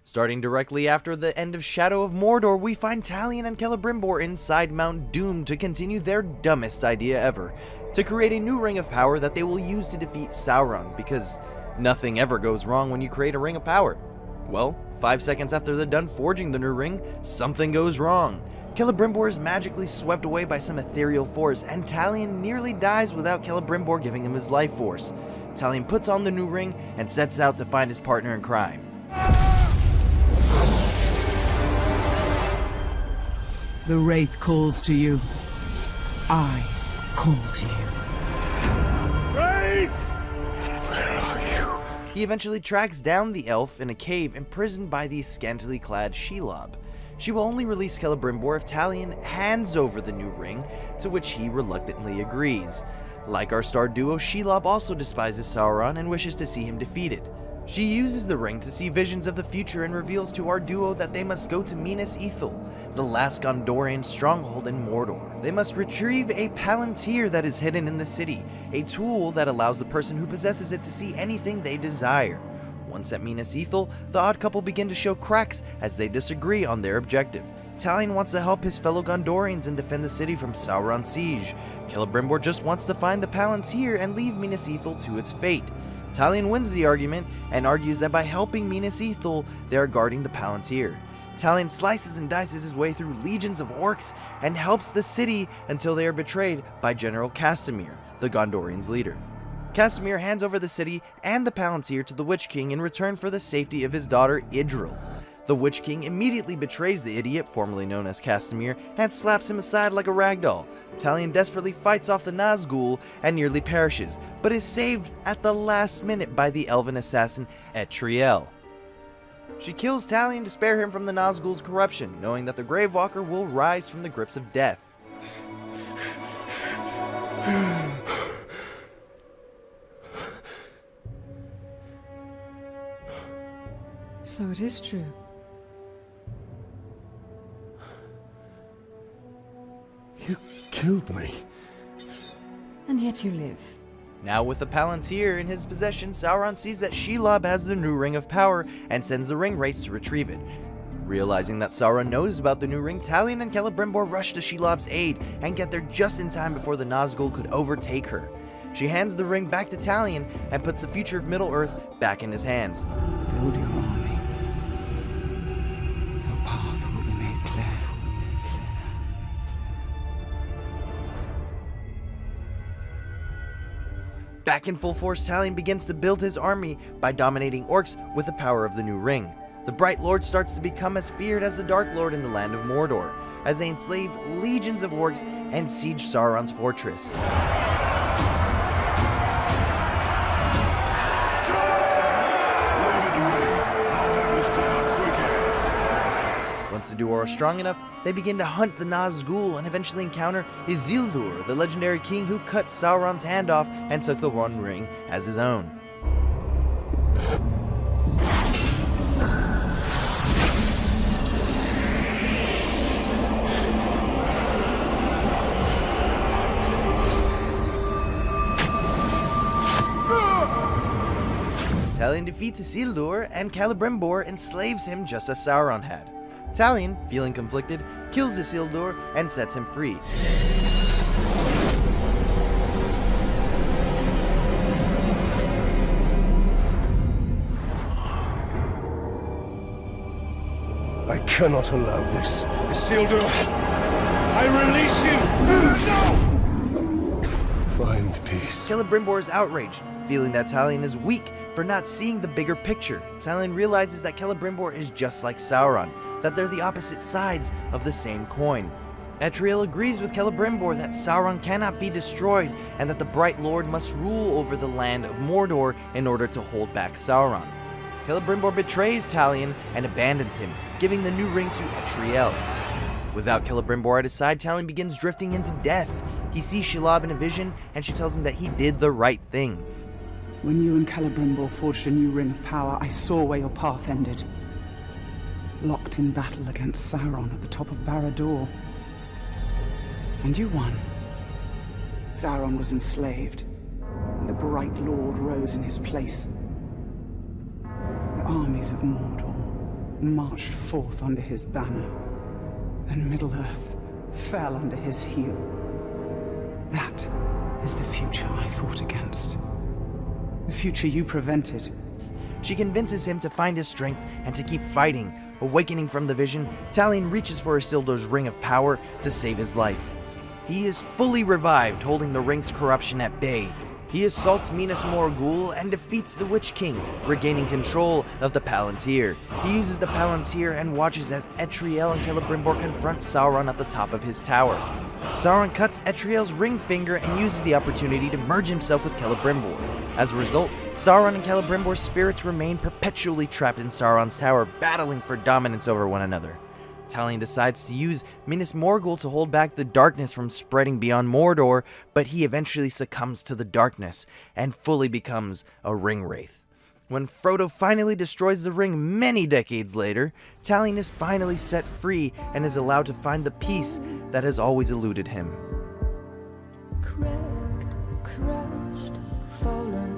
Starting directly after the end of Shadow of Mordor, we find Talion and Celebrimbor inside Mount Doom to continue their dumbest idea ever, to create a new ring of power that they will use to defeat Sauron, because nothing ever goes wrong when you create a ring of power. Well, 5 seconds after they're done forging the new ring, something goes wrong. Celebrimbor is magically swept away by some ethereal force, and Talion nearly dies without Celebrimbor giving him his life force. Talion puts on the new ring and sets out to find his partner in crime. The Wraith calls to you. I call to you. Wraith! Where are you? He eventually tracks down the elf in a cave imprisoned by the scantily clad Shelob. She will only release Celebrimbor if Talion hands over the new ring, to which he reluctantly agrees. Like our star duo, Shelob also despises Sauron and wishes to see him defeated. She uses the ring to see visions of the future and reveals to our duo that they must go to Minas Ithil, the last Gondorian stronghold in Mordor. They must retrieve a Palantir that is hidden in the city, a tool that allows the person who possesses it to see anything they desire. Once at Minas Ithil, the odd couple begin to show cracks as they disagree on their objective. Talion wants to help his fellow Gondorians and defend the city from Sauron's siege. Celebrimbor just wants to find the Palantir and leave Minas Ithil to its fate. Talion wins the argument and argues that by helping Minas Ithil, they are guarding the Palantir. Talion slices and dices his way through legions of orcs and helps the city until they are betrayed by General Castamir, the Gondorians' leader. Castamir hands over the city and the Palantir to the Witch King in return for the safety of his daughter Idril. The Witch King immediately betrays the idiot, formerly known as Castamir, and slaps him aside like a ragdoll. Talion desperately fights off the Nazgul and nearly perishes, but is saved at the last minute by the elven assassin Etriel. She kills Talion to spare him from the Nazgul's corruption, knowing that the Gravewalker will rise from the grips of death. So it is true. You killed me. And yet you live. Now with the Palantir in his possession, Sauron sees that Shelob has the new ring of power and sends the ring wraiths to retrieve it. Realizing that Sauron knows about the new ring, Talion and Celebrimbor rush to Shelob's aid and get there just in time before the Nazgul could overtake her. She hands the ring back to Talion and puts the future of Middle-earth back in his hands. Build your army. Your path will be made clear. Back in full force, Talion begins to build his army by dominating orcs with the power of the new ring. The Bright Lord starts to become as feared as the Dark Lord in the land of Mordor, as they enslave legions of orcs and siege Sauron's fortress. Once the duo are strong enough, they begin to hunt the Nazgul and eventually encounter Isildur, the legendary king who cut Sauron's hand off and took the One Ring as his own. Talion defeats Isildur, and Celebrimbor enslaves him just as Sauron had. Talion, feeling conflicted, kills Isildur and sets him free. I cannot allow this. Isildur, I release you! No! Find peace. Celebrimbor is outraged, feeling that Talion is weak for not seeing the bigger picture. Talion realizes that Celebrimbor is just like Sauron, that they're the opposite sides of the same coin. Etriel agrees with Celebrimbor that Sauron cannot be destroyed and that the Bright Lord must rule over the land of Mordor in order to hold back Sauron. Celebrimbor betrays Talion and abandons him, giving the new ring to Etriel. Without Celebrimbor at his side, Talion begins drifting into death. He sees Shelob in a vision, and she tells him that he did the right thing. When you and Celebrimbor forged a new ring of power, I saw where your path ended. Locked in battle against Sauron at the top of Barad-dûr. And you won. Sauron was enslaved, and the Bright Lord rose in his place. The armies of Mordor marched forth under his banner. Then Middle-earth fell under his heel. That is the future I fought against. The future you prevented. She convinces him to find his strength and to keep fighting. Awakening from the vision, Talion reaches for Isildur's ring of power to save his life. He is fully revived, holding the ring's corruption at bay. He assaults Minas Morgul and defeats the Witch King, regaining control of the Palantir. He uses the Palantir and watches as Etriel and Celebrimbor confront Sauron at the top of his tower. Sauron cuts Etriel's ring finger and uses the opportunity to merge himself with Celebrimbor. As a result, Sauron and Celebrimbor's spirits remain perpetually trapped in Sauron's tower, battling for dominance over one another. Talion decides to use Minas Morgul to hold back the darkness from spreading beyond Mordor, but he eventually succumbs to the darkness and fully becomes a ring wraith. When Frodo finally destroys the ring many decades later, Talion is finally set free and is allowed to find the peace that has always eluded him. Cracked, crushed, fallen